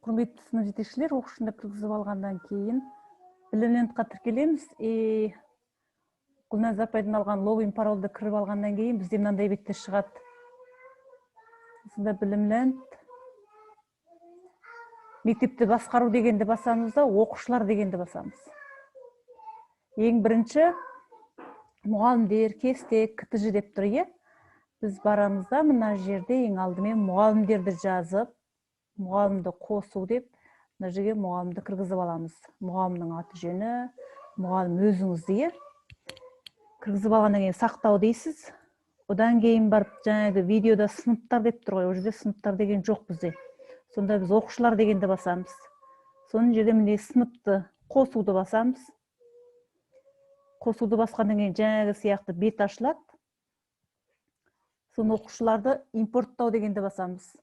Құрметті сынып жетекшілер, оқушыны кіргізіп алғандан кейін білімнентқа тіркелеміз. Гүлназ апайдан алған логин паролды кіріп алғандан кейін бізде мынандай бетте шығады. Осында білімлент. Мектепті басқару дегенді басамыз да, оқушылар дегенді басамыз. Ең бірінші мұғалімдер, кестек, КТЖ деп тұр, е? Біз барамызда мына жерде ең алдымен мұғалімдерді жазып, мұғалімді қосу деп, мына жерге мұғалімді кіргізіп аламыз. Мұғалімнің аты жөні, мұғалім өзіңізді, е? Кіргізіп алғаннан кейін сақтау дейсіз. Одан кейін барып жаңағы видеода сыныптар деп тұр ғой, о жерде сыныптар деген жоқ бізде. Сонда біз оқушылар дегенді басамыз. Соның жерде міне сыныпты қосуды басамыз. Қосуды басқаннан кейін жаңағы сияқты бет ашылады. Соны оқушыларды импорттау дегенді басамыз.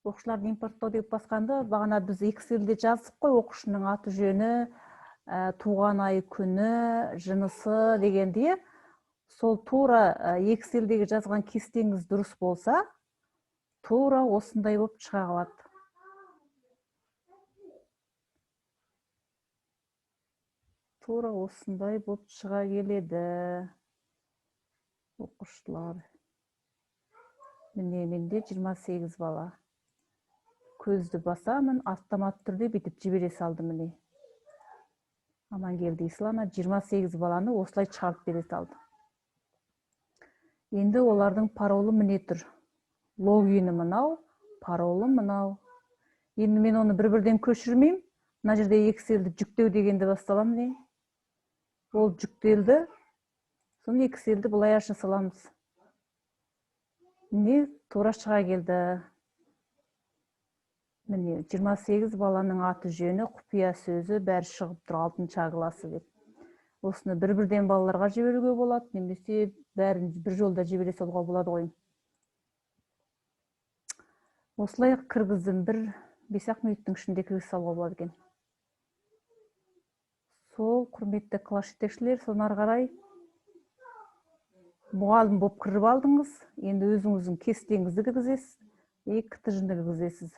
Оқушыларды импорттау деп басқанды, бағана біз Excel'де жаздық қой, оқушының аты жөні, туған ай күні, жынысы дегенде. Сол тура Excel'дегі жазған кестеңіз дұрыс болса, тура осындай болып шыға қалады. Тура осындай болып шыға келеді. Оқушылар. Міне менде 28 бала. Көзді басамын, автомат түрде бітіп жібере салды міне. Амангелді Ислана 28 баланы осылай шығарып бере салды. Енді олардың паролы міне тұр. Логині мынау, паролы мынау. Енді мен оны бір-бірден көшірмеймін. Мына жерде Excel'ді жүктеу дегенді басталам не? Ол жүктелді. Соны Excel'ді бұлай аша саламыз. Міне тура шыға келді. Міне 28 баланың аты жөні, құпия сөзі бәрі шығып тұр 6-шы класы деп. Осыны бір-бірден балаларға жіберуге болады, немесе бәрін бір жолда жібере салуға болады ғой. Осылай кіргіздім, бір 5 минуттың ішінде кіргіз салуға болады екен. Сол құрметті класс жетекшілер, соны ары қарай мұғалім болып кіріп алдыңыз. Енді өзіңіздің кестеңізді кіргізесіз, КТЖ-ні кіргізесіз.